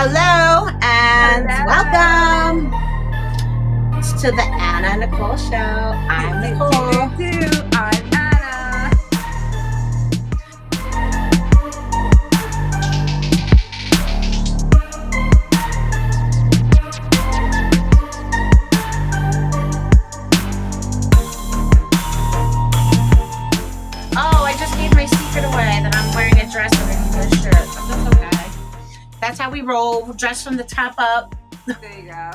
Hello and Hello. welcome to the Anna and Nicole Show. I'm Nicole. I'm Anna. Oh, I just gave my secret away that I'm wearing a dress underneath this shirt. But that's okay. That's how we roll. Dress from the top up. There you go.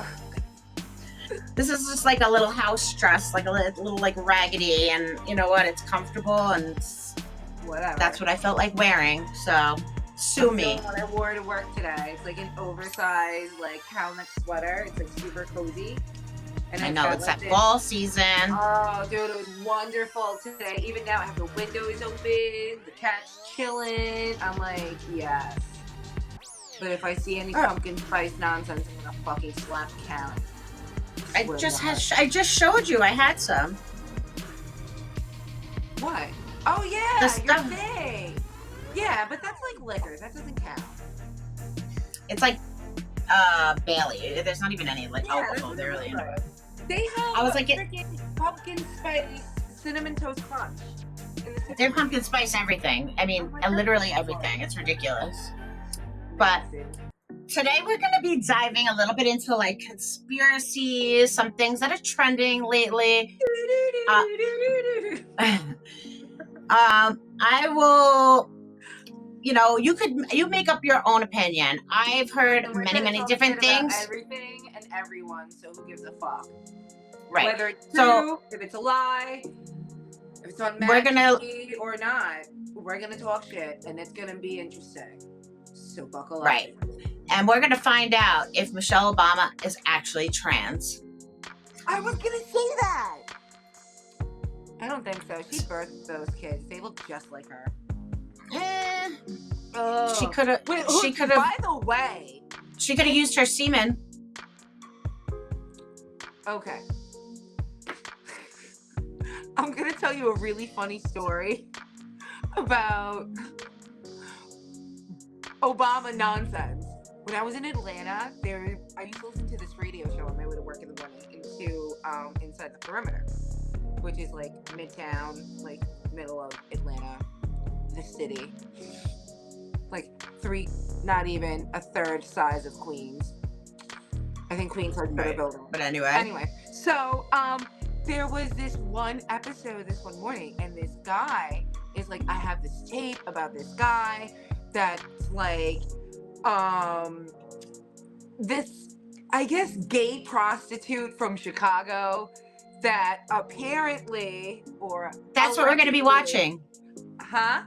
This is just like a little house dress, like a little like raggedy, and you know what? It's comfortable and Whatever. that's what I felt like wearing. So sue me. What I wore to work today. It's like an oversized, like cowl-neck sweater. It's like super cozy. And I know got, it's like, that fall season. Oh, dude, it was wonderful today. Even now, I have the windows open, the cat's chilling. I'm like, yes. But if I see any pumpkin spice nonsense, I'm gonna fucking slap the count. I just showed you. I had some. What? Oh yeah, The your stuff. thing. Yeah, but that's like liquor. That doesn't count. It's like Bailey. There's not even any like alcohol there really in it. They have I was like, freaking pumpkin spice cinnamon toast crunch. They're pumpkin spice everything. I mean, literally everything. It's ridiculous. But today we're going to be diving a little bit into like conspiracies, some things that are trending lately. I will, you make up your own opinion. I've heard many different things. Everything and everyone, so who gives a fuck? Right. Whether it's true, if it's a lie, if it's on TV or not, we're gonna talk shit, and it's gonna be interesting. So buckle up. Right. And we're gonna find out if Michelle Obama is actually trans. I was gonna say that. I don't think so. She birthed those kids. They look just like her. She could have. She could have. By the way, she could have used her semen. Okay. I'm gonna tell you a really funny story about Obama nonsense. When I was in Atlanta, I used to listen to this radio show on my way to work in the morning into Inside the Perimeter, which is like Midtown, like middle of Atlanta, the city. Like not even a third size of Queens. I think Queens has better building. But anyway. So there was this one episode this one morning, and this guy is like, I have this tape about this guy that's like this, I guess, gay prostitute from Chicago that apparently, or that's what we're going to be watching. Huh?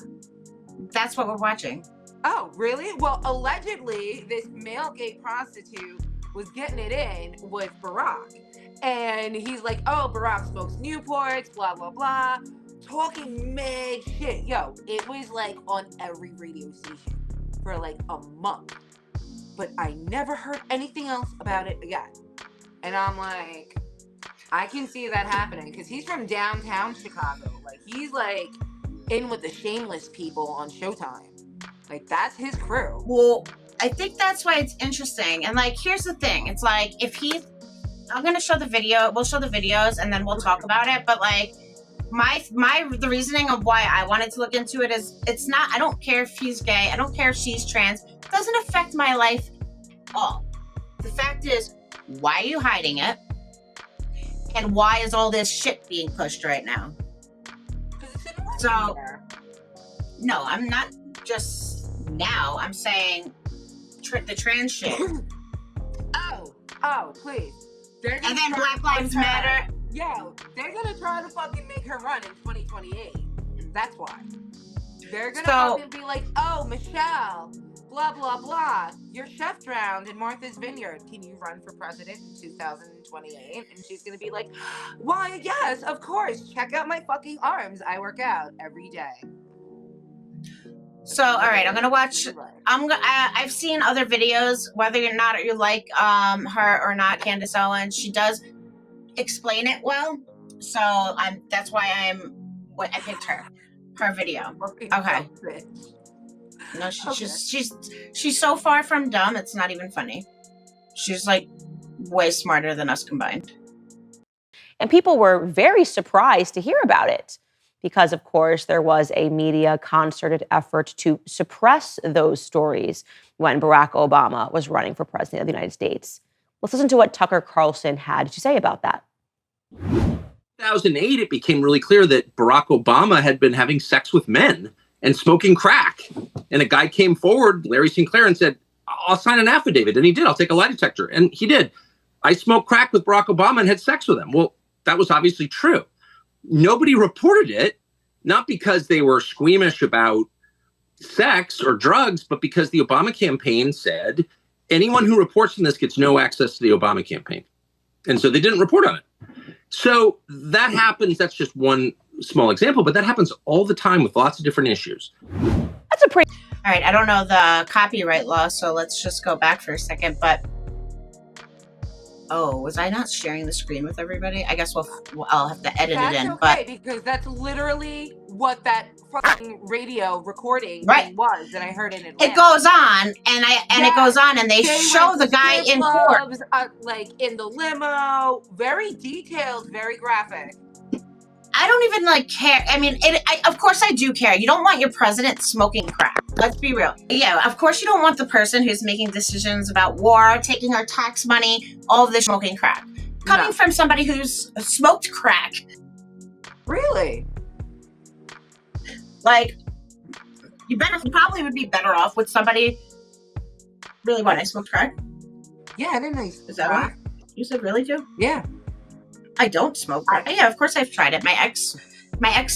That's what we're watching. Oh, really? Well, allegedly, this male gay prostitute was getting it in with Barack. And he's like, oh, Barack smokes Newports, blah, blah, blah. Talking mad shit. Yo, it was like on every radio station for like a month. But I never heard anything else about it again. And I'm like, I can see that happening. Because he's from downtown Chicago. Like, he's like in with the shameless people on Showtime. Like, that's his crew. Well, I think that's why it's interesting. And like, here's the thing. It's like, I'm going to show the video. We'll show the videos and then we'll talk about it. But like, the reasoning of why I wanted to look into it is, it's not, I don't care if he's gay. I don't care if she's trans. It doesn't affect my life at all. The fact is, why are you hiding it? And why is all this shit being pushed right now? So, no, I'm not just now. I'm saying the trans shit. Oh, please. And then Black Lives Matter. Yo, they're gonna try to fucking make her run in 2028. That's why. They're gonna fucking be like, oh, Michelle, blah, blah, blah. Your chef drowned in Martha's Vineyard. Can you run for president in 2028? And she's gonna be like, why, yes, of course. Check out my fucking arms. I work out every day. So, all right, I'm gonna watch. I've seen other videos, whether or not you like her or not, Candace Owens. She does explain it well, so that's why I picked her video. Okay. No, she's Okay. just she's so far from dumb. It's not even funny. She's like way smarter than us combined. And people were very surprised to hear about it because, of course, there was a media concerted effort to suppress those stories when Barack Obama was running for president of the United States. Let's listen to what Tucker Carlson had to say about that. 2008, it became really clear that Barack Obama had been having sex with men and smoking crack. And a guy came forward, Larry Sinclair, and said, I'll sign an affidavit. And he did. I'll take a lie detector. And he did. I smoked crack with Barack Obama and had sex with him. Well, that was obviously true. Nobody reported it, not because they were squeamish about sex or drugs, but because the Obama campaign said anyone who reports on this gets no access to the Obama campaign. And so they didn't report on it. So that happens. That's just one small example, but that happens all the time with lots of different issues. That's a pretty... All right, I don't know the copyright law, so let's just go back for a second, but oh, was I not sharing the screen with everybody? I guess I'll have to edit it in. That's okay, because that's literally what that fucking radio recording Right. thing was that I heard in Atlanta. It goes on, and it goes on, and they show the guy in court. Like in the limo, very detailed, very graphic. I don't even like care. I mean, of course I do care. You don't want your president smoking crack. Let's be real. Yeah, of course you don't want the person who's making decisions about war, taking our tax money, all of this smoking crack. Coming from somebody who's smoked crack. Really? Like, you probably would be better off with somebody. Really, what? I smoked crack? Yeah, I didn't know. Is that what you said? Really, too? Yeah. I don't smoke crack. Yeah, of course I've tried it. My ex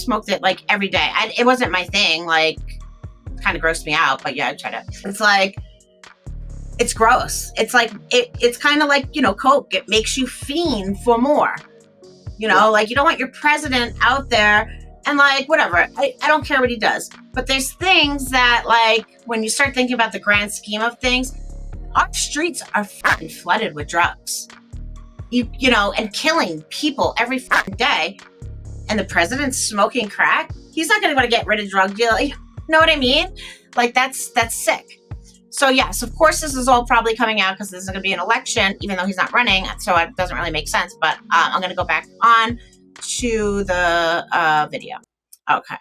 smoked it like every day. It wasn't my thing. Like, kind of grossed me out. But yeah, I tried it. It's like, it's gross. It's like it's kind of like, Coke. It makes you fiend for more. Like, you don't want your president out there and like whatever. I don't care what he does. But there's things that, like, when you start thinking about the grand scheme of things, our streets are fucking flooded with drugs. And killing people every fucking day, and the president's smoking crack. He's not going to want to get rid of drug dealing. You know what I mean? Like, that's sick. So yes, of course, this is all probably coming out because there's going to be an election, even though he's not running. So it doesn't really make sense. But I'm going to go back on to the video. Okay.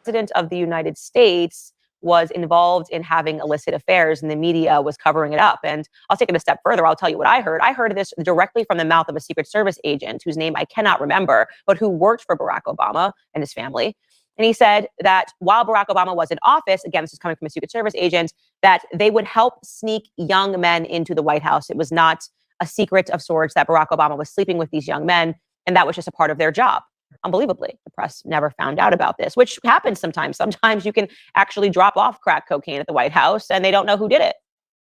President of the United States was involved in having illicit affairs, and the media was covering it up. And I'll take it a step further. I'll tell you what I heard. I heard this directly from the mouth of a Secret Service agent whose name I cannot remember, but who worked for Barack Obama and his family. And he said that while Barack Obama was in office, again, this is coming from a Secret Service agent, that they would help sneak young men into the White House. It was not a secret of sorts that Barack Obama was sleeping with these young men, and that was just a part of their job. Unbelievably, the press never found out about this, which happens sometimes. Sometimes you can actually drop off crack cocaine at the White House and they don't know who did it.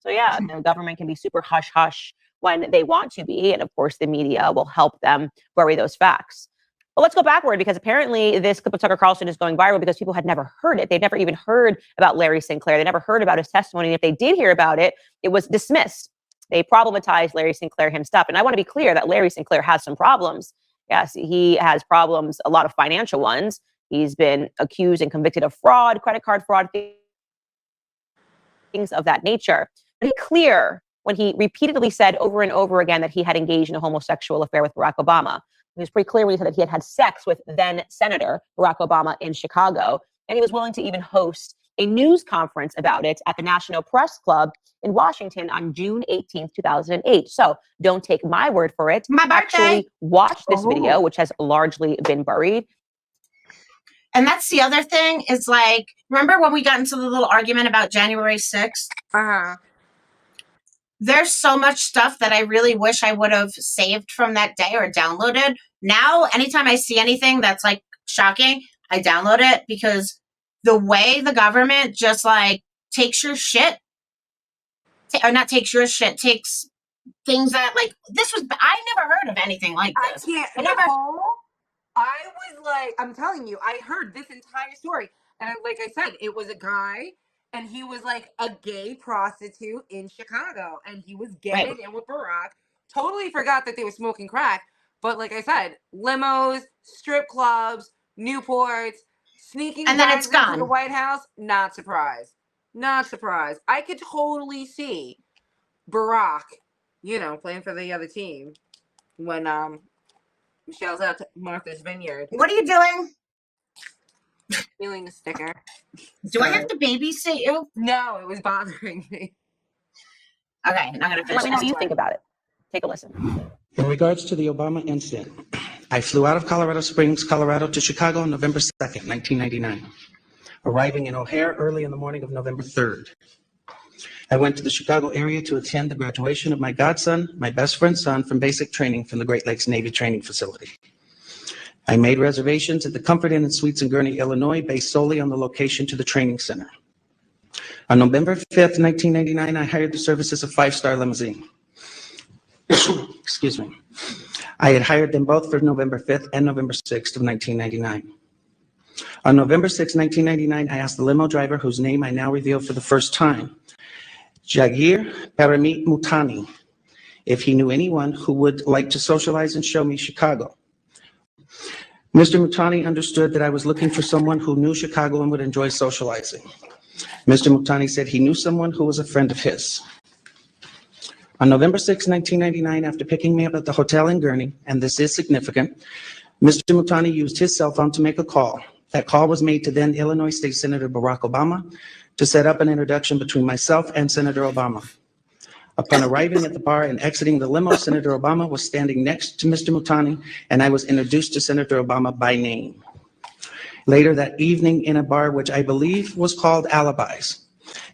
So yeah, the government can be super hush-hush when they want to be. And of course, the media will help them bury those facts. But let's go backward, because apparently this clip of Tucker Carlson is going viral because people had never heard it. They'd never even heard about Larry Sinclair. They never heard about his testimony. And if they did hear about it, it was dismissed. They problematized Larry Sinclair himself. And I want to be clear that Larry Sinclair has some problems. Yes, he has problems, a lot of financial ones. He's been accused and convicted of fraud, credit card fraud, things of that nature. But it's clear when he repeatedly said over and over again that he had engaged in a homosexual affair with Barack Obama. It was pretty clear when he said that he had had sex with then Senator Barack Obama in Chicago. And he was willing to even host a news conference about it at the National Press Club in Washington on June 18th, 2008. So don't take my word for it. My birthday. Actually watch this video, which has largely been buried. And that's the other thing is, like, remember when we got into the little argument about January 6th? Uh-huh. There's so much stuff that I really wish I would have saved from that day or downloaded. Now, anytime I see anything that's like shocking, I download it, because the way the government just like takes your shit, or not takes your shit, takes things that like, I never heard of anything like this. I was like, I'm telling you, I heard this entire story. And like I said, it was a guy, and he was like a gay prostitute in Chicago, and he was getting in with Barack. Totally forgot that they were smoking crack. But like I said, limos, strip clubs, Newports, Sneaking And then guys it's into the gone. White House, not surprised. Not surprised. I could totally see Barack, you know, playing for the other team when Michelle's out to Martha's Vineyard. What are you doing? Feeling the sticker. Do I have to babysit you? No, it was bothering me. Okay, I'm gonna finish Let me know what this you one. think about it. Take a listen. In regards to the Obama incident, I flew out of Colorado Springs, Colorado to Chicago on November 2nd, 1999, arriving in O'Hare early in the morning of November 3rd. I went to the Chicago area to attend the graduation of my godson, my best friend's son, from basic training from the Great Lakes Navy Training Facility. I made reservations at the Comfort Inn and Suites in Gurnee, Illinois, based solely on the location to the training center. On November 5th, 1999, I hired the services of Five Star Limousine. Excuse me. I had hired them both for November 5th and November 6th of 1999. On November 6, 1999, I asked the limo driver, whose name I now reveal for the first time, Jagir Paramit Mutani, if he knew anyone who would like to socialize and show me Chicago. Mr. Mutani understood that I was looking for someone who knew Chicago and would enjoy socializing. Mr. Mutani said he knew someone who was a friend of his. On November 6, 1999, after picking me up at the hotel in Gurnee, and this is significant, Mr. Mutani used his cell phone to make a call. That call was made to then Illinois State Senator Barack Obama to set up an introduction between myself and Senator Obama. Upon arriving at the bar and exiting the limo, Senator Obama was standing next to Mr. Mutani, and I was introduced to Senator Obama by name. Later that evening in a bar which I believe was called Alibis,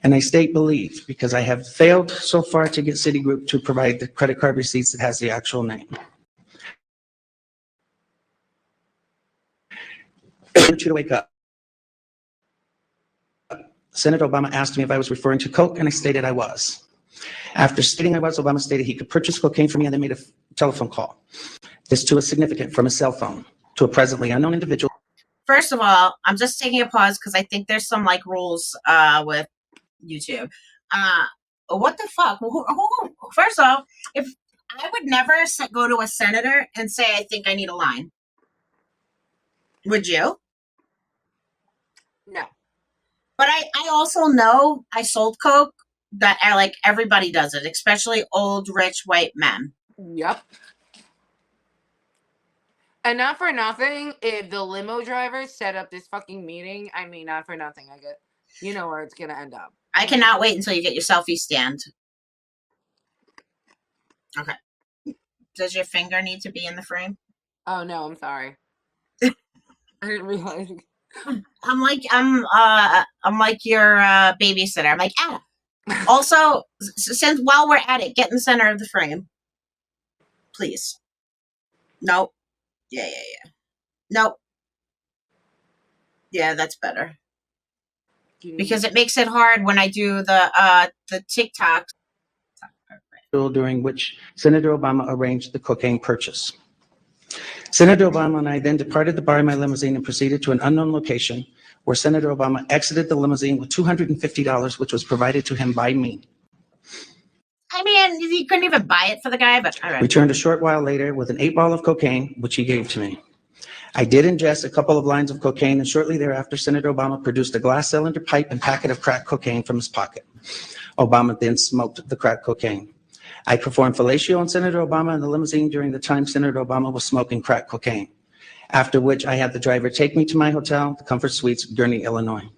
and I state believe because I have failed so far to get Citigroup to provide the credit card receipts that has the actual name. I want you to wake up. Senator Obama asked me if I was referring to coke, and I stated I was. After stating I was, Obama stated he could purchase cocaine for me, and then made a telephone call. This too is significant, from a cell phone to a presently unknown individual. First of all, I'm just taking a pause because I think there's some like rules with YouTube. What the fuck? First off, if I would never go to a senator and say I think I need a line. Would you? No. But I also know I sold coke that like everybody does it, especially old rich white men. Yep. And not for nothing, if the limo driver set up this fucking meeting, I mean, not for nothing, I get, you know where it's gonna end up. I cannot wait until you get your selfie stand. Okay. Does your finger need to be in the frame? Oh no, I'm sorry. I didn't realize. I'm like your babysitter. I'm like, Anna. Also, since while we're at it, get in the center of the frame, please. Nope. Yeah. Nope. Yeah, that's better. Because it makes it hard when I do the TikTok. During which Senator Obama arranged the cocaine purchase. Senator Obama and I then departed the bar in my limousine and proceeded to an unknown location where Senator Obama exited the limousine with $250, which was provided to him by me. I mean, you couldn't even buy it for the guy, but all right. Returned a short while later with an 8-ball of cocaine, which he gave to me. I did ingest a couple of lines of cocaine, and shortly thereafter, Senator Obama produced a glass cylinder pipe and packet of crack cocaine from his pocket. Obama then smoked the crack cocaine. I performed fellatio on Senator Obama in the limousine during the time Senator Obama was smoking crack cocaine, after which I had the driver take me to my hotel, the Comfort Suites, Gurnee, Illinois.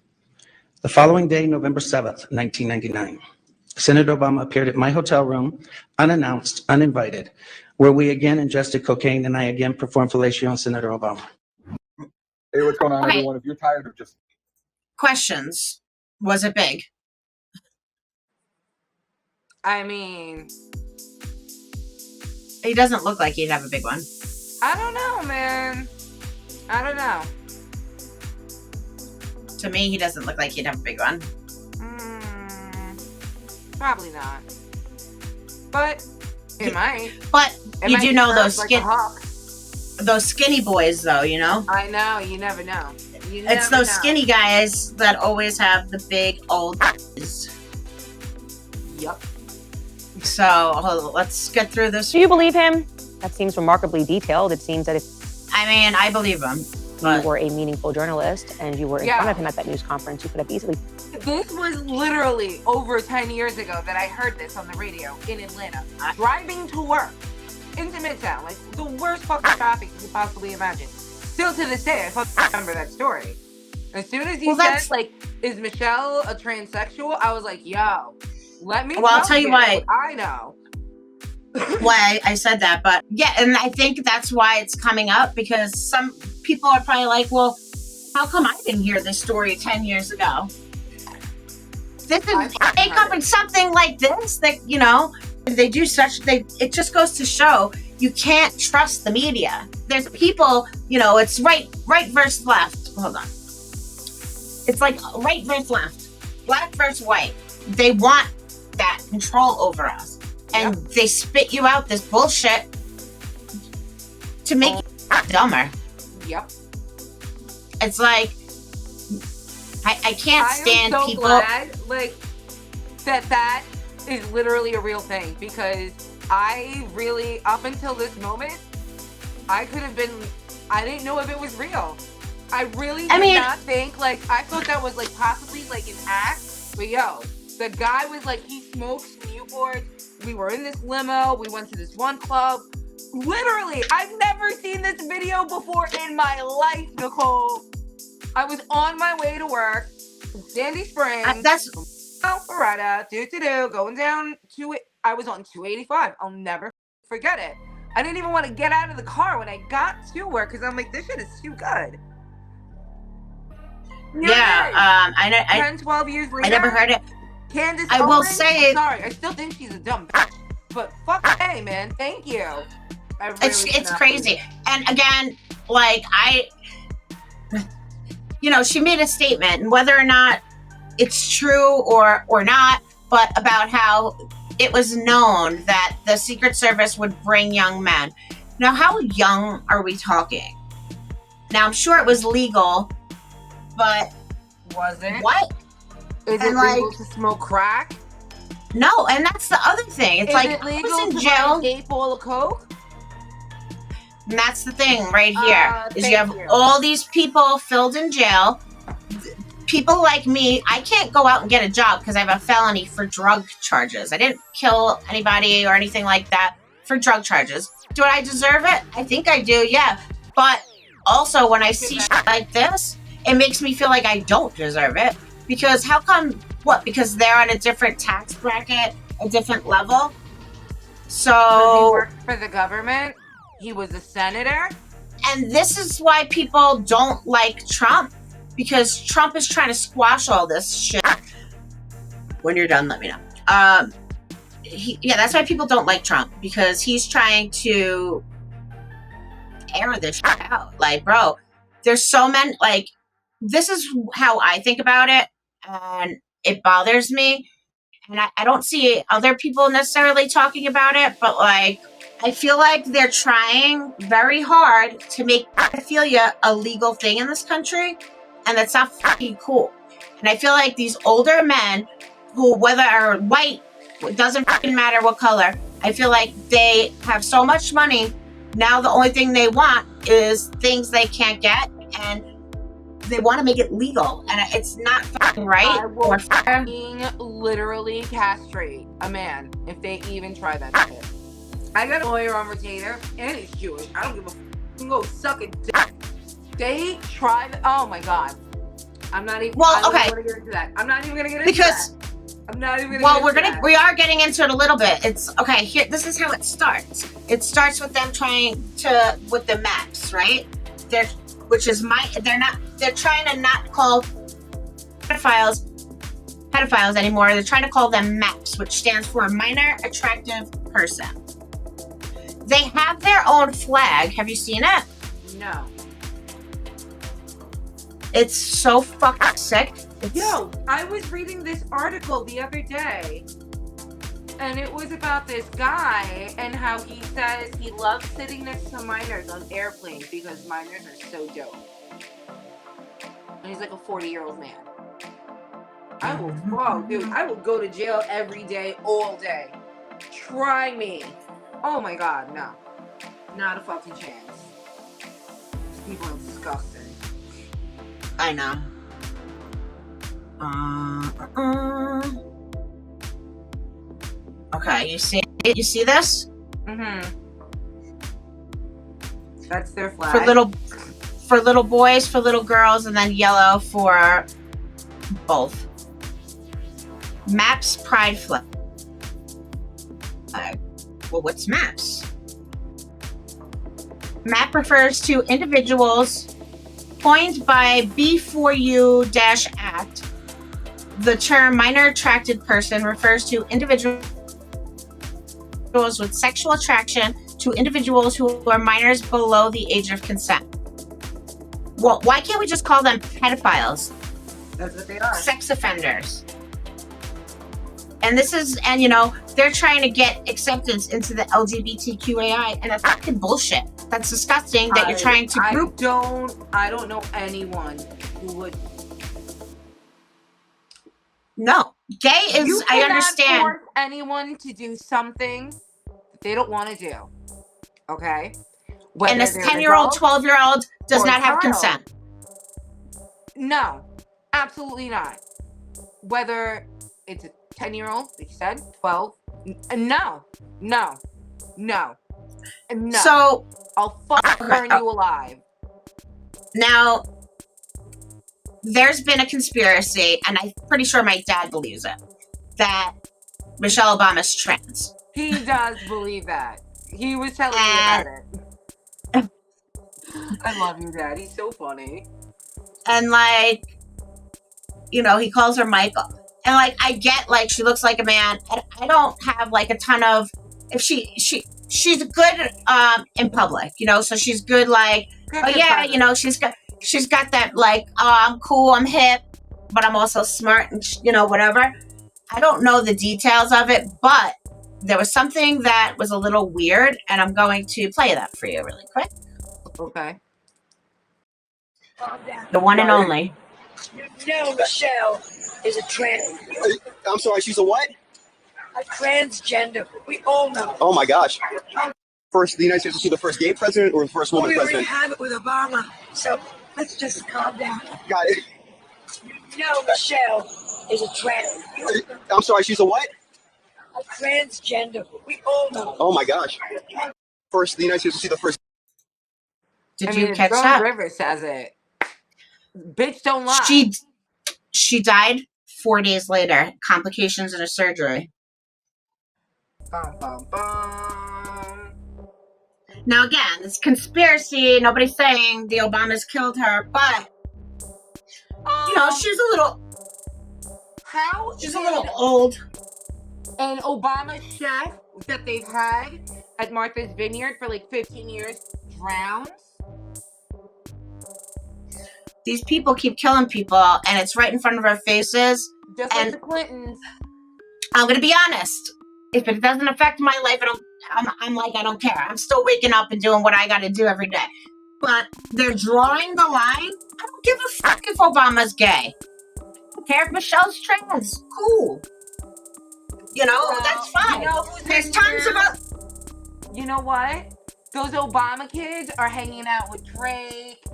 The following day, November 7th, 1999, Senator Obama appeared at my hotel room, unannounced, uninvited, where we again ingested cocaine and I again performed fellatio on Senator Obama. Hey, what's going on, Okay. everyone? If you're tired of just... Questions. Was it big? I mean, He doesn't look like he'd have a big one. I don't know, man. I don't know. To me, he doesn't look like he'd have a big one. Probably not. But it might. But It you might do be know curved those like a hawk. those skinny boys, though. You know, I know. You never know. it's those skinny guys that always have the big old eyes. Yep. So let's get through this. Do you believe him? That seems remarkably detailed. It seems that if I mean, I believe him. But were a meaningful journalist and you were in front of him at that news conference, you could have easily. This was literally over 10 years ago that I heard this on the radio in Atlanta. Driving to work into Midtown, like the worst fucking traffic you could possibly imagine. Still to this day, I fucking remember that story. As soon as he said, like, is Michelle a transsexual? I was like, yo, let me I'll tell you what I know. why I said that, but yeah, and I think that's why it's coming up, because some people are probably like, well, how come I didn't hear this story 10 years ago? This is they covered something like this that, you know, they do it just goes to show you can't trust the media. There's people, you know, it's right versus left. Hold on. It's like right versus left, black versus white. They want that control over us. And they spit you out this bullshit to make you dumber. Yep. It's like, I can't stand I am so people. glad, like, that is literally a real thing, because I really, up until this moment, I didn't know if it was real. I really did not think, like, I thought that was, like, possibly, like, an act. But, yo, the guy was, like, he smokes Newports. We were in this limo. We went to this one club. Literally, I've never seen this video before in my life, Nicole. I was on my way to work from Sandy Springs. That's Alpharetta, going down to it. I was on 285. I'll never forget it. I didn't even want to get out of the car when I got to work because I'm like, this shit is too good. Yeah, 10, 12 years later. I never heard it. Candace I Owens, will say, sorry, I still think she's a dumb bitch. But fuck, hey man, thank you. I really it's crazy. And again, like you know, she made a statement, and whether or not it's true or not, but about how it was known that the Secret Service would bring young men. Now, how young are we talking? Now, I'm sure it was legal, but was it? What? Is it legal to smoke crack? No, and that's the other thing. It's like, it legal I was in to jail. buy an 8-ball of Coke? And that's the thing right here, is you have you. all these people filled in jail. People like me, I can't go out and get a job because I have a felony for drug charges. I didn't kill anybody or anything like that for drug charges. Do I deserve it? I think I do, yeah. But also, when I see shit like this, it makes me feel like I don't deserve it. Because how come, what? Because they're on a different tax bracket, a different level? So... he worked for the government. He was a senator. And this is why people don't like Trump. Because Trump is trying to squash all this shit. When you're done, let me know. That's why people don't like Trump. Because he's trying to air this shit out. Like, bro, there's so many, like, this is how I think about it. And it bothers me. And I don't see other people necessarily talking about it. But, like, I feel like they're trying very hard to make pedophilia a legal thing in this country. And that's not fucking cool. And I feel like these older men who, whether are white, it doesn't fucking matter what color, I feel like they have so much money. Now the only thing they want is things they can't get. And they want to make it legal. And it's not fucking right. I will fucking literally castrate a man if they even try that shit. I got a lawyer on retainer, and he's Jewish. I don't give a fuck. You can go suck a dick. They tried. Oh my god. I'm not even. Well, okay. I'm not even gonna get into that. I'm not even gonna get into because, that. I'm not even gonna. Well, get into that. we are getting into it a little bit. It's okay. Here, this is how it starts. It starts with them with the maps, right? They're trying to not call pedophiles anymore. They're trying to call them MAPS, which stands for minor attractive person. They have their own flag. Have you seen it? No. It's so fucking sick. Yo, I was reading this article the other day, and it was about this guy and how he says he loves sitting next to minors on airplanes because minors are so dope. And he's like a 40-year-old man. I will go to jail every day, all day. Try me. Oh my god, no. Not a fucking chance. These people are disgusting. I know. Okay, you see it? You see this? Mm-hmm. That's their flag. For little boys, for little girls, and then yellow for both. MAPS pride flag. Well, what's MAPS? MAP refers to individuals coined by B4U-Act. The term minor attracted person refers to individuals with sexual attraction to individuals who are minors below the age of consent. Well, why can't we just call them pedophiles? That's what they are. Sex offenders. And they're trying to get acceptance into the LGBTQAI, and that's fucking bullshit. That's disgusting that you're trying to group. I don't know anyone who would. No, gay is. You I understand. force anyone to do something that they don't want to do. Okay. And this 10-year-old, 12-year-old does not have consent. No, absolutely not. Whether it's a 10-year-old, like you said, 12, no. So I'll burn you alive. Now, there's been a conspiracy, and I'm pretty sure my dad believes it, that Michelle Obama's trans. He does believe that. He was telling me about it. I love you, Dad. He's so funny. And he calls her Michael. And I get she looks like a man. And I don't have a ton of. If she's good in public, so she's good she's got that I'm cool, I'm hip, but I'm also smart and whatever. I don't know the details of it, but there was something that was a little weird, and I'm going to play that for you really quick. Okay. The one and only. Michelle is a trans. I'm sorry, she's a what? A transgender. We all know. Oh my gosh. First, the United States will see the first gay president or the first woman We already president? have it with Obama, so let's just calm down. Got it. Michelle is a trans. I'm sorry, she's a what? A transgender. We all know. Oh my gosh. First, the United States will see the first. Did you catch Joan that? Rivers says it. Bitch, don't lie. She died 4 days later. Complications in a surgery. Bum, bum, bum. Now again, it's conspiracy. Nobody's saying the Obamas killed her, but she's a little. She's a little old. An Obama chef that they've had at Martha's Vineyard for 15 years drowns. These people keep killing people, and it's right in front of our faces. Just like the Clintons. I'm gonna be honest. If it doesn't affect my life, I don't care. I'm still waking up and doing what I gotta do every day. But they're drawing the line. I don't give a fuck if Obama's gay. I don't care if Michelle's trans. Cool. That's fine. There's tons of You know what? Those Obama kids are hanging out with Drake,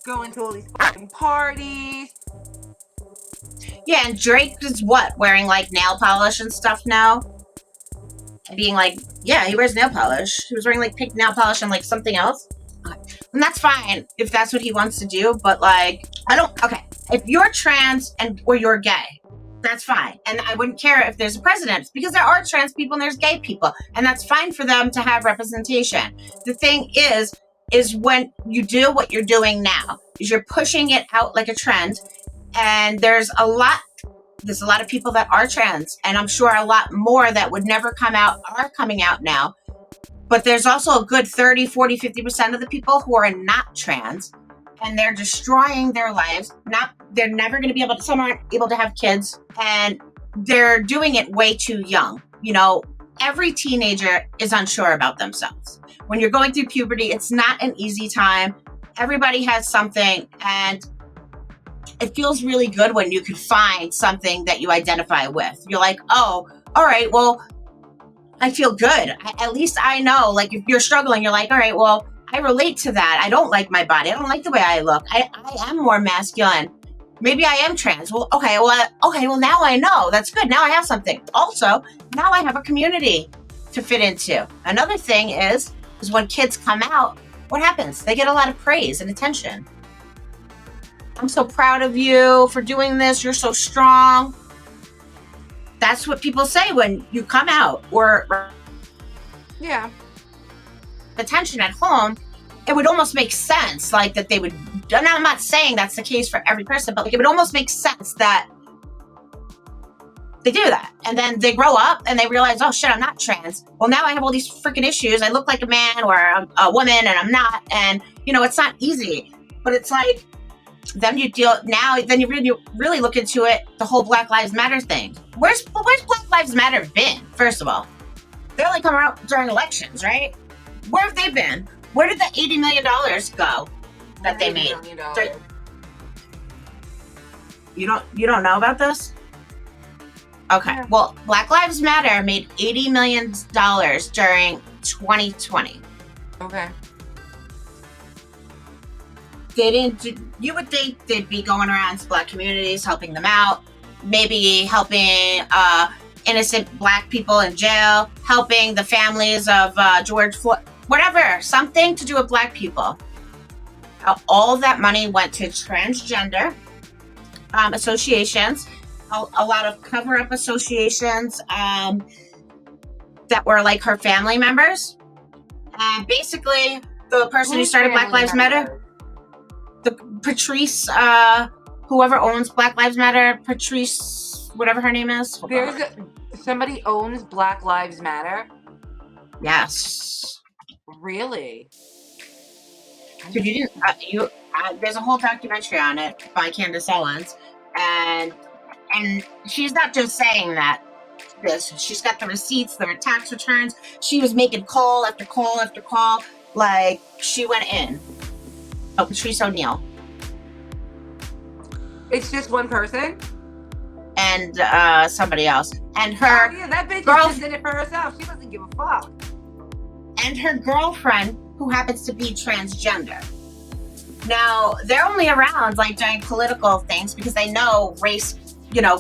going to all these fucking parties. Yeah, and Drake is wearing nail polish and stuff now? Being he wears nail polish. He was wearing pink nail polish and something else. And that's fine if that's what he wants to do, but if you're trans or you're gay, that's fine. And I wouldn't care if there's a president, because there are trans people and there's gay people, and that's fine for them to have representation. The thing is when you do what you're doing now, is you're pushing it out like a trend, and there's a lot of people that are trans, and I'm sure a lot more that would never come out are coming out now. But there's also a good 30, 40, 50% of the people who are not trans, and they're destroying their lives. They're never going to be able to, some aren't able to have kids, and they're doing it way too young. Every teenager is unsure about themselves. When you're going through puberty, it's not an easy time. Everybody has something, and it feels really good when you can find something that you identify with. You're like, oh, all right, well, I feel good. At least I know, if you're struggling, you're like, all right, well, I relate to that. I don't like my body. I don't like the way I look. I am more masculine. Maybe I am trans. Well, okay. Well, now I know. That's good. Now I have something. Also, now I have a community to fit into. Another thing is when kids come out, what happens? They get a lot of praise and attention. I'm so proud of you for doing this. You're so strong. That's what people say when you come out, or Yeah. attention at home. It would almost make sense, like that they would. And I'm not saying that's the case for every person, but like it would almost make sense that they do that, and then they grow up and they realize, oh shit, I'm not trans. Well, now I have all these freaking issues. I look like a man or a woman, and I'm not. And it's not easy. But it's like then you really look into it. The whole Black Lives Matter thing. Where's Black Lives Matter been? First of all, they only come out during elections, right? Where have they been? Where did the $80 million go that they made? You don't know about this? Okay. Yeah. Well, Black Lives Matter made $80 million during 2020. Okay. You would think they'd be going around to Black communities, helping them out, maybe helping innocent Black people in jail, helping the families of George Floyd, whatever, something to do with Black people. All that money went to transgender associations, a lot of cover-up associations that were like her family members. And basically, the person who started Black Lives Matter, the Patrice, whoever owns Black Lives Matter, Patrice, whatever her name is. Somebody owns Black Lives Matter? Yes. Really? Dude, you didn't. There's a whole documentary on it by Candace Owens, and she's not just saying that. She's got the receipts, the tax returns. She was making call after call after call. Like she went in. Oh, Patrice O'Neill. It's just one person? And somebody else. And her. Oh, yeah, that bitch just did it for herself. She doesn't give a fuck. And her girlfriend, who happens to be transgender. Now, they're only around like during political things because they know race,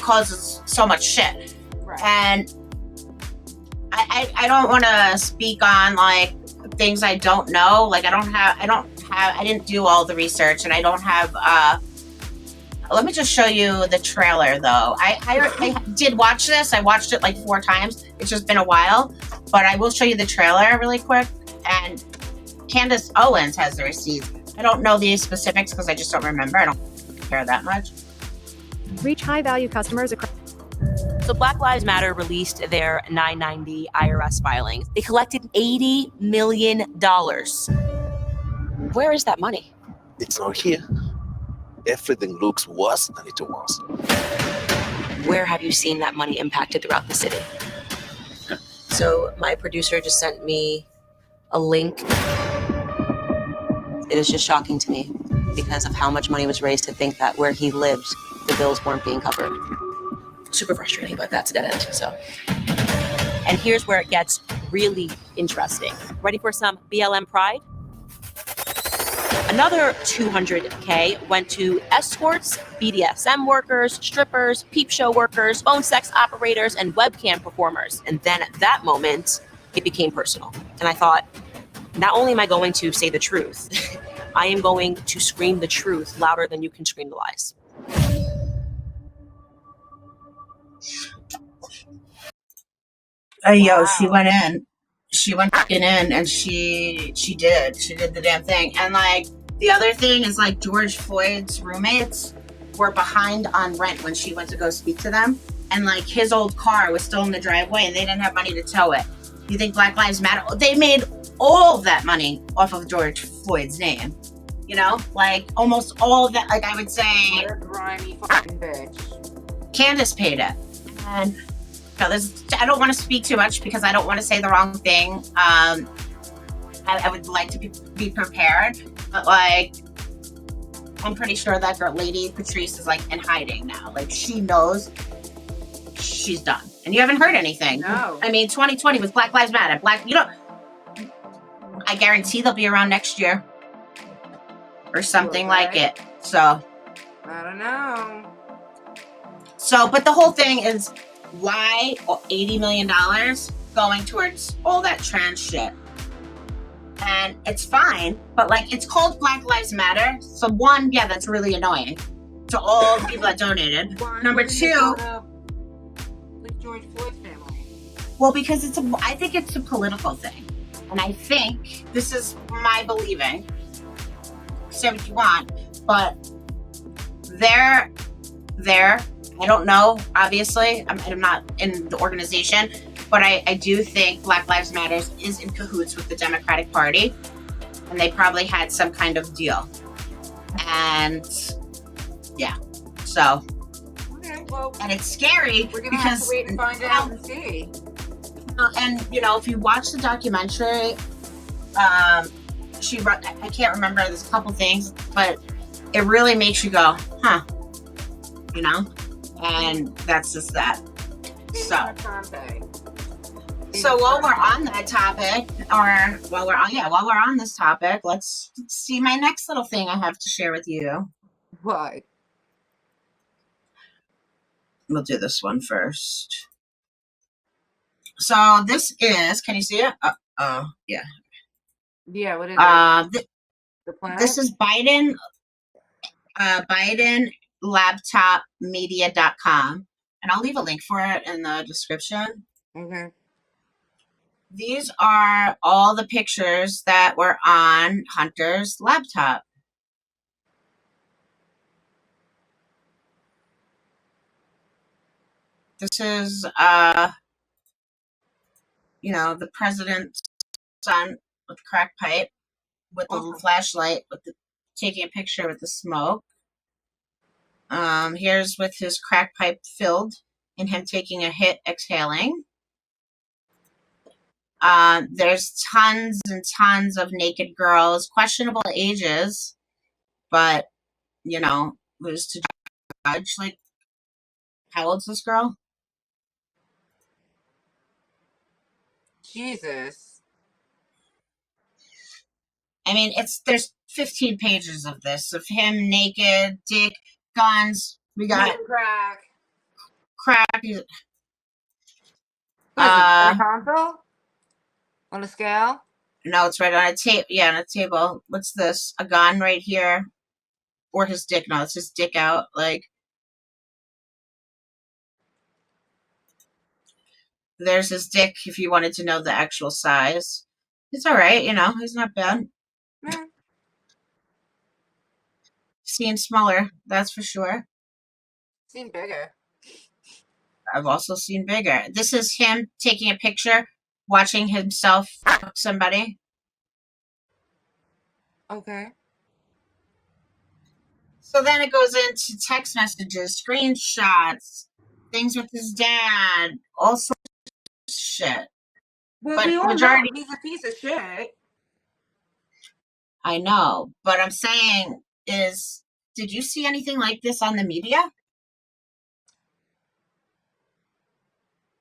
causes so much shit. Right. And I don't want to speak on like things I don't know. Like I didn't do all the research, and I don't have. Let me just show you the trailer, though. I did watch this. I watched it like 4 times. It's just been a while, but I will show you the trailer really quick. And Candace Owens has the receipts. I don't know the specifics because I just don't remember. I don't care that much. Reach high-value customers across. So Black Lives Matter released their 990 IRS filings. They collected $80 million. Where is that money? It's not here. Everything looks worse than it was. Where have you seen that money impacted throughout the city? So my producer just sent me a link. It is just shocking to me because of how much money was raised to think that where he lived, the bills weren't being covered. Super frustrating, but that's a dead end, so. And here's where it gets really interesting. Ready for some BLM pride? Another $200K went to escorts, BDSM workers, strippers, peep show workers, phone sex operators, and webcam performers. And then at that moment, it became personal. And I thought, not only am I going to say the truth, I am going to scream the truth louder than you can scream the lies. Yo, she went in. She went fucking in, and she did the damn thing. And like the other thing is like George Floyd's roommates were behind on rent when she went to go speak to them, and like his old car was still in the driveway, and they didn't have money to tow it. You think Black Lives Matter? They made all of that money off of George Floyd's name. Like almost all of that. Like I would say, what a grimy fucking bitch. Candace paid it, and. I don't want to speak too much because I don't want to say the wrong thing. I would like to be prepared, but like, I'm pretty sure that girl, lady Patrice, is like in hiding now. Like she knows she's done, and you haven't heard anything. No. I mean, 2020 was Black Lives Matter. I guarantee they'll be around next year or something like it. So I don't know. So, but the whole thing is, why $80 million going towards all that trans shit? And it's fine, but like, it's called Black Lives Matter. So one, yeah, that's really annoying to all the people that donated. Number two, with George Floyd's family. well, because I think it's a political thing. And I think, this is my believing, say what you want, but they're there. I don't know, obviously. I'm not in the organization, but I do think Black Lives Matter is in cahoots with the Democratic Party, and they probably had some kind of deal. And yeah, so. Okay, well, and it's scary we're gonna because have to wait and find out and see. And you know, if you watch the documentary, she wrote, I can't remember, there's a couple things, but it really makes you go, huh, you know? And that's just that. So while we're on that topic, or while we're on this topic, let's see my next little thing I have to share with you. What? We'll do this one first. So this is, can you see it? Yeah. Yeah, what is it? The planet? This is Biden laptopmedia.com, and I'll leave a link for it in the description. Okay. These are all the pictures that were on Hunter's laptop. This is you know, the president's son with the crack pipe, with the little flashlight, with the taking a picture with the smoke. Here's with his crack pipe filled and him taking a hit, exhaling. There's tons and tons of naked girls, questionable ages, but you know, who's to judge? Like, how old's this girl? Jesus. I mean, there's 15 pages of this, of him naked, dick, guns. We got crack. Crack. On a console? On a scale? No, it's right on a tape. Yeah, on a table. What's this? A gun right here, or his dick? No, it's his dick out. Like, there's his dick. If you wanted to know the actual size, it's all right. You know, he's not bad. Mm. Seen smaller, that's for sure. Seen bigger. I've also seen bigger. This is him taking a picture, watching himself fuck somebody. Okay. So then it goes into text messages, screenshots, things with his dad, all sorts of shit. Well, but we all majority, know he's a piece of shit. I know, but I'm saying is, did you see anything like this on the media?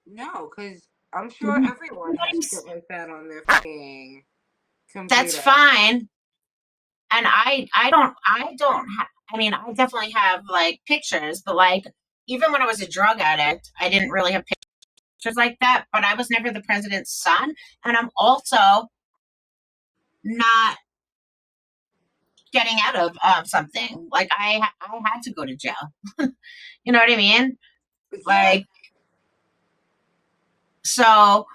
No, because I'm sure everyone has shit like that on their fucking computer. That's fine. And I mean, I definitely have like pictures, but like, even when I was a drug addict, I didn't really have pictures like that, but I was never the president's son. And I'm also not getting out of something. Like, I had to go to jail. You know what I mean? Like, so,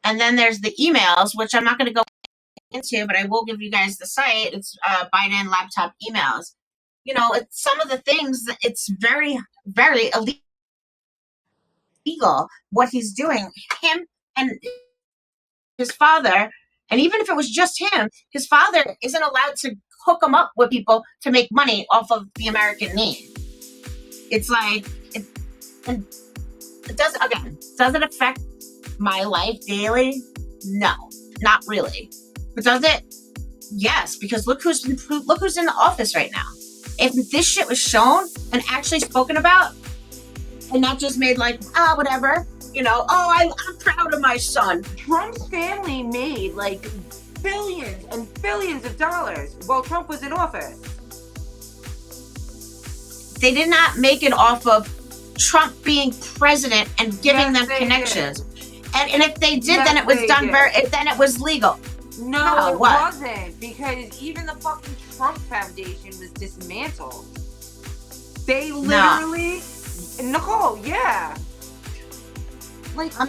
and then there's the emails, which I'm not going to go into, but I will give you guys the site. It's Biden laptop emails. You know, it's some of the things, it's very, very illegal what he's doing. Him and his father, and even if it was just him, his father isn't allowed to hook him up with people to make money off of the American need. It's like, it does, again, does it affect my life daily? No, not really. But does it? Yes, because look who's in the office right now. If this shit was shown and actually spoken about, and not just made like, whatever, I'm proud of my son. Trump's family made like billions and billions of dollars while Trump was in office. They did not make it off of Trump being president and giving them connections. And if they did, then it was done then it was legal. No, it wasn't, because even the fucking Trump Foundation was dismantled. They literally, Nicole, yeah. Like, I'm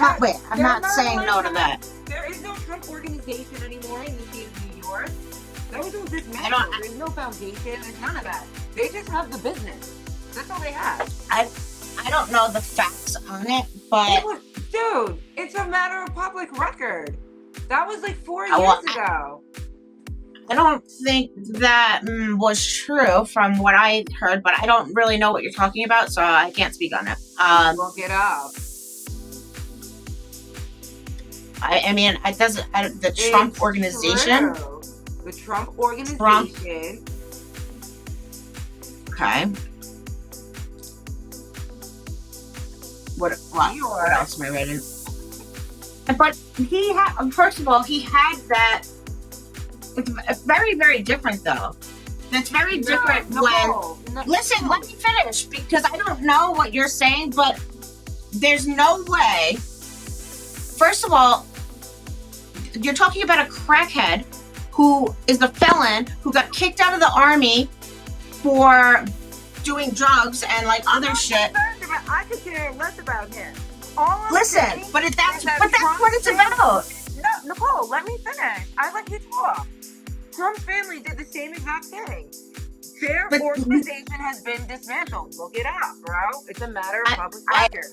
not saying no to that. There is no Trump organization anymore in the state of New York. That was all dismantled. There's no foundation. There's none of that. They just have the business. That's all they have. I don't know the facts on it, but dude, it's a matter of public record. That was like 4 years ago. I don't think that was true from what I heard, but I don't really know what you're talking about, so I can't speak on it. Look it up. I mean, it doesn't. The Trump organization. True. The Trump organization. Okay. What else am I reading? But he had, first of all, he had that. It's very, very different, though. It's very different Listen, let me finish, because I don't know what you're saying, but there's no way. First of all, you're talking about a crackhead who is the felon who got kicked out of the army for doing drugs and like other shit. I could care less about him. Listen, but that's what it's about. No, Nicole, let me finish. I let you talk. Trump's family did the same exact thing. Their organization has been dismantled. Look it up, bro. It's a matter of public record.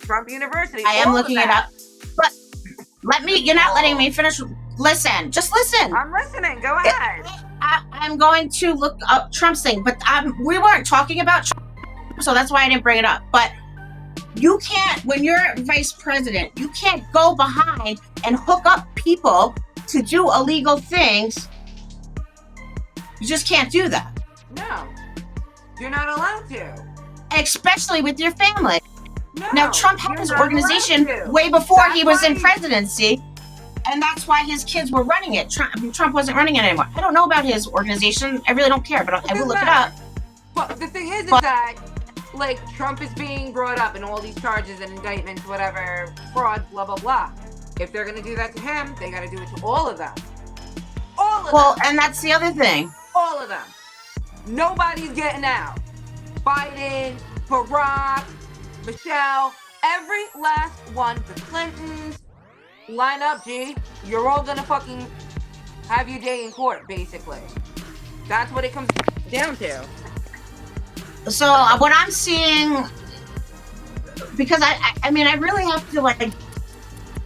Trump University. I am looking it up. But you're not letting me finish. Listen, just listen. I'm listening. Go ahead. I'm going to look up Trump's thing, but we weren't talking about Trump, so that's why I didn't bring it up. But you can't, when you're vice president, you can't go behind and hook up people to do illegal things. You just can't do that. No, you're not allowed to. Especially with your family. No, now, Trump had his organization way before he was in presidency, and that's why his kids were running it. Trump wasn't running it anymore. I don't know about his organization. I really don't care, but I will look it up. But the thing is that, like, Trump is being brought up in all these charges and indictments, whatever, fraud, blah, blah, blah. If they're going to do that to him, they got to do it to all of them. All of them. Well, and that's the other thing. All of them. Nobody's getting out. Biden, Barack, Michelle, every last one, the Clintons. Line up, G. You're all gonna fucking have your day in court, basically. That's what it comes down to. So what I'm seeing, because I mean, I really have to, like,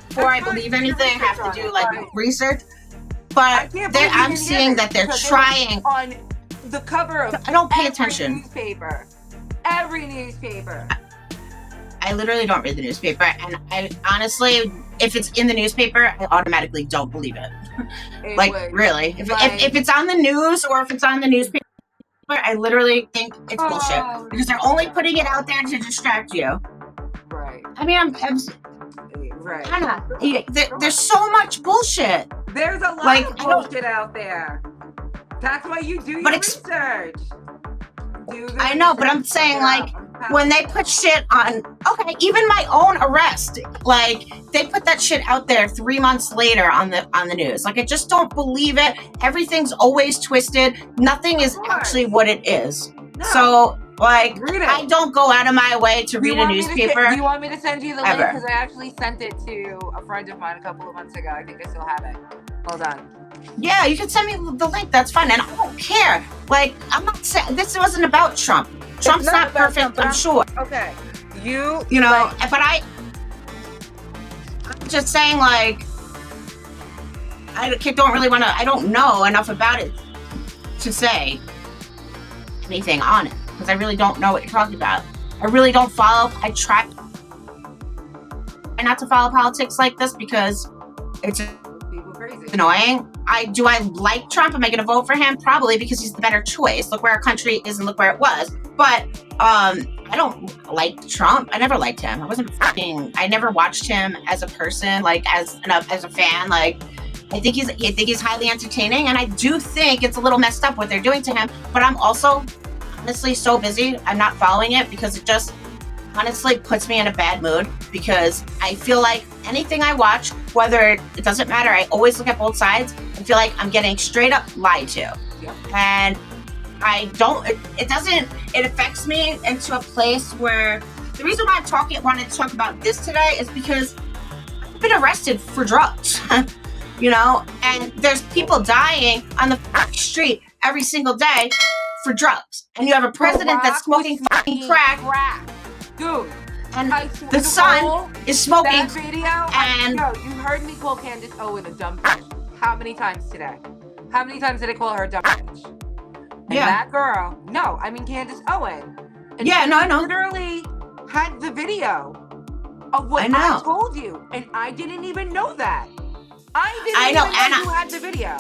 before I believe anything, I have to do like research. But I'm seeing that they're trying on the cover of. I don't pay attention. Newspaper. Every newspaper. I literally don't read the newspaper, and I honestly, if it's in the newspaper, I automatically don't believe it. Really, if it's on the news or if it's on the newspaper, I literally think it's bullshit because they're only putting it out there to distract you. Right. I mean, right. Hannah, there's so much bullshit. There's a lot of bullshit out there. That's why you do your research. I know, but I'm saying, like, when they put shit on, okay, even my own arrest, like, they put that shit out there 3 months later on the news. Like, I just don't believe it. Everything's always twisted. Nothing is actually what it is. No. So, like, I don't go out of my way to read a newspaper. Do you want me to send you the link? Because I actually sent it to a friend of mine a couple of months ago. I think I still have it. Hold on. Yeah, you can send me the link. That's fine. And I don't care. Like, I'm not saying this wasn't about Trump. Trump's not perfect, I'm sure. Okay. You know, but I'm just saying, like, I don't really want to, I don't know enough about it to say anything on it. Because I really don't know what you're talking about. I really don't follow, I try not to follow politics like this because it's annoying. Do I like Trump? Am I going to vote for him? Probably, because he's the better choice. Look where our country is and look where it was. But I don't like Trump. I never liked him. I never watched him as a person, like as a fan. Like I think he's highly entertaining, and I do think it's a little messed up what they're doing to him. But I'm also honestly so busy, I'm not following it because it just honestly puts me in a bad mood, because I feel like anything I watch, whether it doesn't matter, I always look at both sides and feel like I'm getting straight up lied to. Yep. And I don't, it affects me into a place where the reason why I wanted to talk about this today is because I've been arrested for drugs, you know, and there's people dying on the street every single day for drugs. And you have a president that's smoking fucking crack. Dude, and the son is smoking. That video, and you heard me call Candace Owens a dumb bitch. How many times today? How many times did I call her a dumb bitch? And that girl, Candace Owens. And I know. Literally had the video of what I told you, and I didn't even know that. I didn't even know you had the video.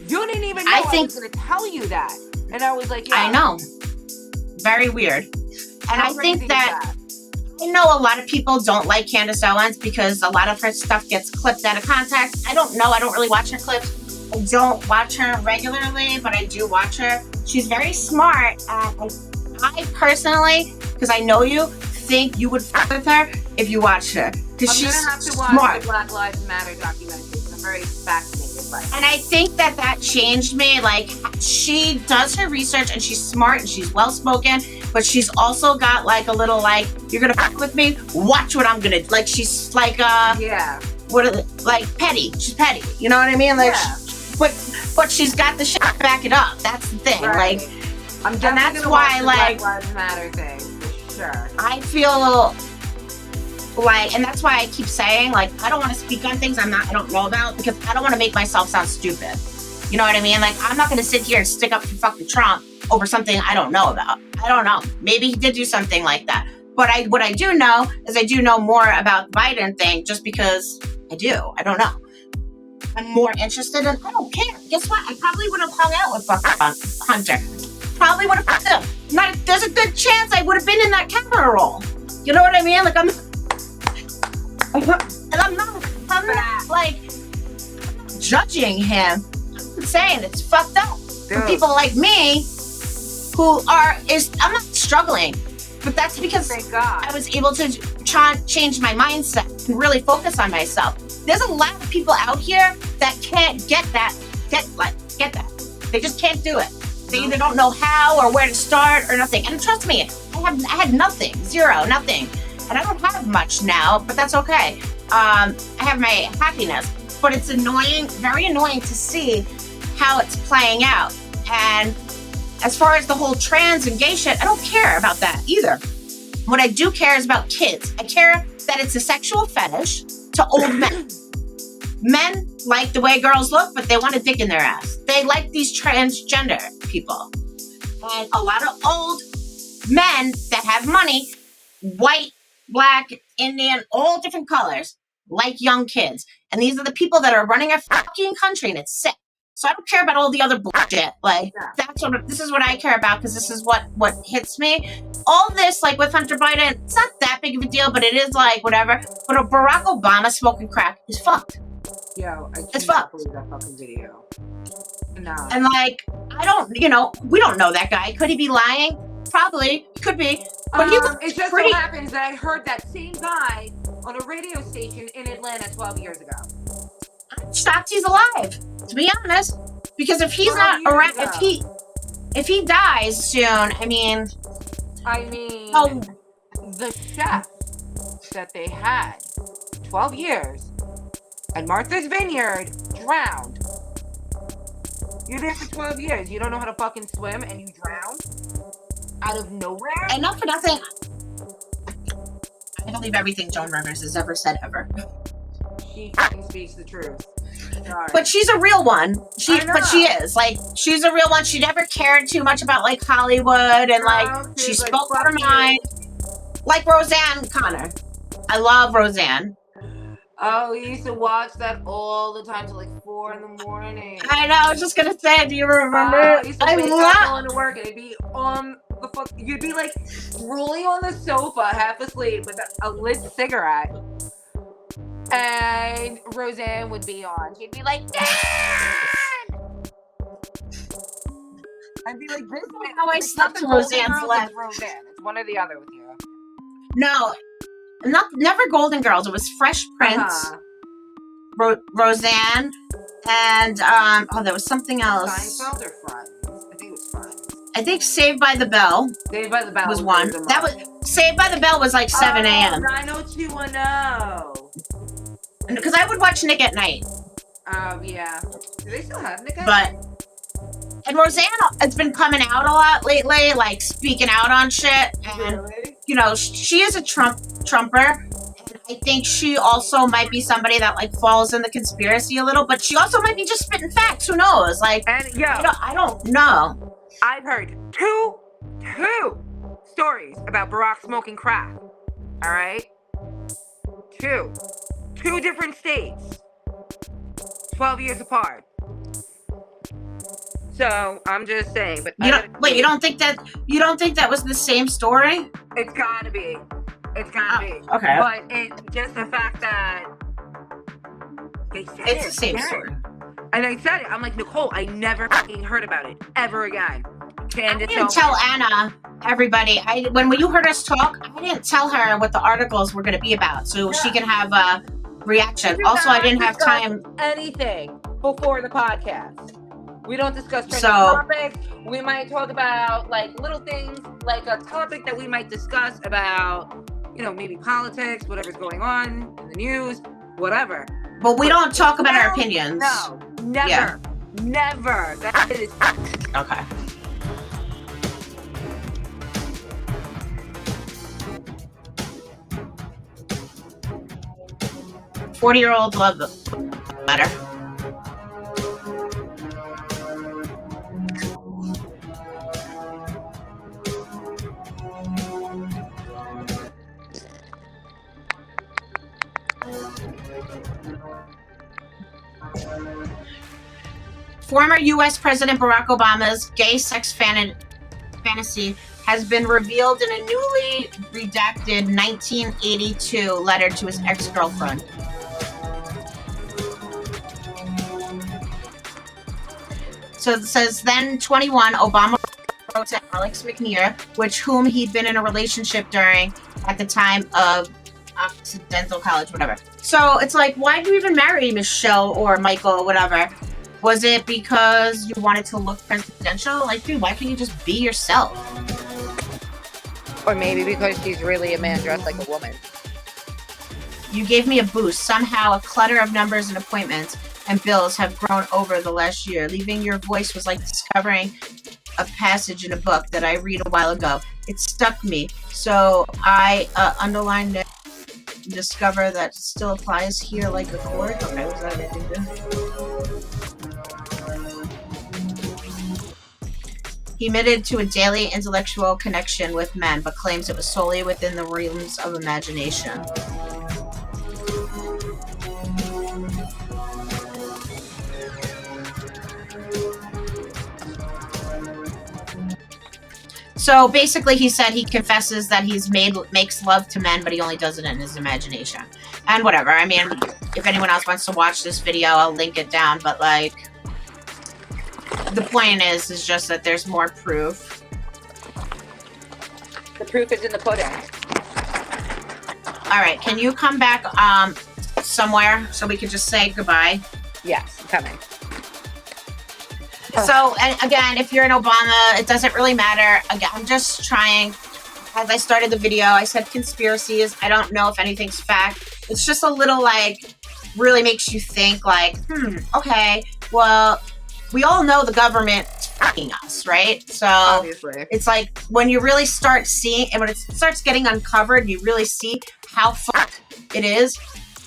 You didn't even know I was going to tell you that. And I was like, yeah. I know. Very weird. And I think that I know a lot of people don't like Candace Owens because a lot of her stuff gets clipped out of context. I don't know. I don't really watch her clips. I don't watch her regularly, but I do watch her. She's very smart. I personally, because I know you, think you would fuck with her if you watched her. Because she's gonna have to watch smart. the Black Lives Matter documentary. I'm very fascinated by it. And I think that changed me. Like, she does her research and she's smart and she's well-spoken, but she's also got like a little like, you're gonna fuck with me? Watch what I'm gonna do. Like, she's like, like petty. She's petty. You know what I mean? Like, but she's got the shit to back it up. That's the thing. Right. Like, I'm definitely that's why, like, Black Lives Matter thing, for sure. I feel like, and that's why I keep saying, like, I don't want to speak on things I don't know about, because I don't want to make myself sound stupid. You know what I mean? Like, I'm not going to sit here and stick up for fucking Trump over something I don't know about. I don't know. Maybe he did do something like that. But what I do know is I do know more about the Biden thing, just because I do. I don't know. I'm more interested in, I don't care. Guess what? I probably would have hung out with fucking Hunter. Probably would have fucked him. There's a good chance I would have been in that camera role. You know what I mean? Like, I'm not like judging him. I'm saying it's fucked up for people like me who I'm not struggling, but that's because I was able to change my mindset and really focus on myself. There's a lot of people out here that can't get that. They just can't do it. They either don't know how or where to start or nothing. And trust me, I had nothing, zero, nothing. And I don't have much now, but that's okay. I have my happiness, but it's annoying, very annoying to see how it's playing out. And as far as the whole trans and gay shit, I don't care about that either. What I do care is about kids. I care that it's a sexual fetish to old men. Men like the way girls look, but they want a dick in their ass. They like these transgender people. And a lot of old men that have money, white, black, Indian, all different colors, like young kids. And these are the people that are running our fucking country, and it's sick. So I don't care about all the other bullshit. Like, this is what I care about, because this is what hits me. All this, like with Hunter Biden, it's not that big of a deal, but it is like whatever. But a Barack Obama smoking crack is fucked. Yo, it's fucked. Believe that fucking video. No. And like, we don't know that guy. Could he be lying? Probably. Could be. But it just so happens that I heard that same guy on a radio station in Atlanta 12 years ago. I'm shocked he's alive, to be honest. Because if he's not around, if he dies soon, the chef that they had 12 years at Martha's Vineyard drowned. You're there for 12 years. You don't know how to fucking swim and you drown out of nowhere? And not for nothing, I believe everything Joan Rivers has ever said ever. She fucking speaks the truth. Sorry. But she's a real one. But she is. Like, she's a real one. She never cared too much about, like, Hollywood, and, like, she spoke her mind. Like Roseanne Connor. I love Roseanne. Oh, we used to watch that all the time till like 4 in the morning. I know, I was just gonna say, do you remember? I used to wake up going to work and it'd be on the fuck? You'd be like rolling on the sofa, half asleep, with a lit cigarette, and Roseanne would be on. She'd be like, "Dad!" I'd be like, "This is how I it's slept not to the Golden Roseanne's Girls, left. it's Roseanne. It's one or the other with you." No, never Golden Girls. It was Fresh Prince, Roseanne, and there was something else. Seinfeld or Friends? I think it was Friends. I think Saved by the Bell. Saved by the Bell was one. That was Saved by the Bell was like 7 a.m. 90210. Because I would watch Nick at Night. Yeah. Do they still have Nick at But Night? and Roseanne has been coming out a lot lately, like speaking out on shit. And Really? you know, she is a Trumper. And I think she also might be somebody that like falls in the conspiracy a little, but she also might be just spitting facts. Who knows? Like, And I don't know. I've heard two stories about Barack smoking crack. All right? Two different states. 12 years apart. So I'm just saying, but you don't think that was the same story? It's gotta be. It's gotta be. Okay. But it's just the fact that they said It's the same story. And I said it. I'm like, Nicole, I never fucking heard about it ever again. Candace I didn't tell Anna, everybody. When you heard us talk, I didn't tell her what the articles were going to be about, so she can have a reaction. Also, I didn't have time. Anything before the podcast. We don't discuss trending topics. We might talk about like little things, like a topic that we might discuss about, maybe politics, whatever's going on in the news, whatever. But we don't talk about our opinions. No, never. Yeah. Never. That is okay. "40-year-old love letter." Former U.S. President Barack Obama's gay sex fantasy has been revealed in a newly redacted 1982 letter to his ex-girlfriend. So it says, then 21, Obama wrote to Alex McNear, whom he'd been in a relationship during at the time of Occidental College, whatever. So it's like, why did you even marry Michelle or Michael or whatever? Was it because you wanted to look presidential? Like, dude, why can't you just be yourself? Or maybe because she's really a man dressed like a woman. You gave me a boost. Somehow a clutter of numbers and appointments and bills have grown over the last year. Leaving your voice was like discovering a passage in a book that I read a while ago. It stuck me. So I underlined it. Discover that still applies here like a chord. Okay, was that anything good? He admitted to a daily intellectual connection with men, but claims it was solely within the realms of imagination. So basically, he said he confesses that makes love to men, but he only does it in his imagination. And whatever. I mean, if anyone else wants to watch this video, I'll link it down. But like, the point is just that there's more proof. The proof is in the pudding. All right, can you come back somewhere so we can just say goodbye? Yes, I'm coming. So, and again, if you're an Obama, it doesn't really matter. Again, I'm just trying. As I started the video, I said conspiracies. I don't know if anything's fact. It's just a little like, really makes you think like, okay, well, we all know the government fucking us, right? So obviously, it's like when you really start seeing, and when it starts getting uncovered, you really see how fucked it is.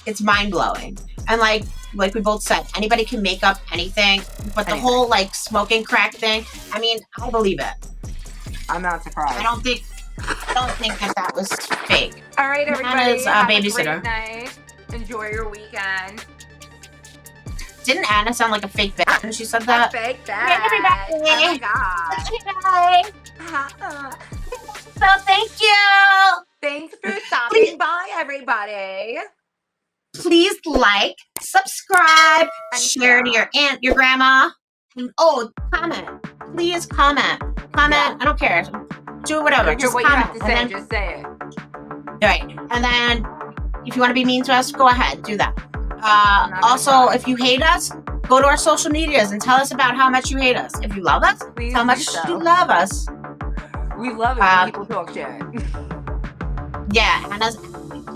It's mind blowing. And like we both said, anybody can make up anything, but the whole like smoking crack thing, I mean, I believe it. I'm not surprised. I don't think that was fake. All right, everybody. Anna's have babysitter. A great night. Enjoy your weekend. Didn't Anna sound like a fake bitch when she said that? A fake bitch. Hey, everybody. Oh my god. Bye. So thank you. Thanks for stopping by, everybody. Please like, subscribe, share to your aunt, your grandma. And, comment. Please comment. Comment. I don't care. Do whatever. Hear Just what you comment. have to say. Just say it. Right. And then if you want to be mean to us, go ahead. Do that. Also, if you hate us, go to our social medias and tell us about how much you hate us. If you love us, Please how much you love us. We love it when people talk shit. Yeah,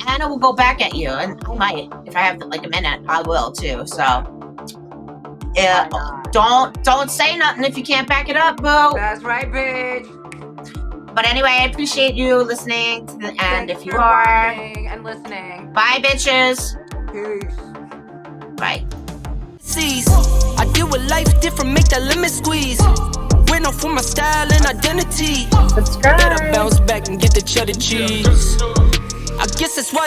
Anna will go back at you, and I might. If I have like a minute, I will too. So, yeah, don't say nothing if you can't back it up, boo. That's right, bitch. But anyway, I appreciate you listening to the end. Thanks if you for are watching and listening. Bye, bitches. Peace. Bye. I deal with life different, make that limit squeeze. Went off for my style and identity. Subscribe. Better bounce back and get the cheddar cheese. I guess that's why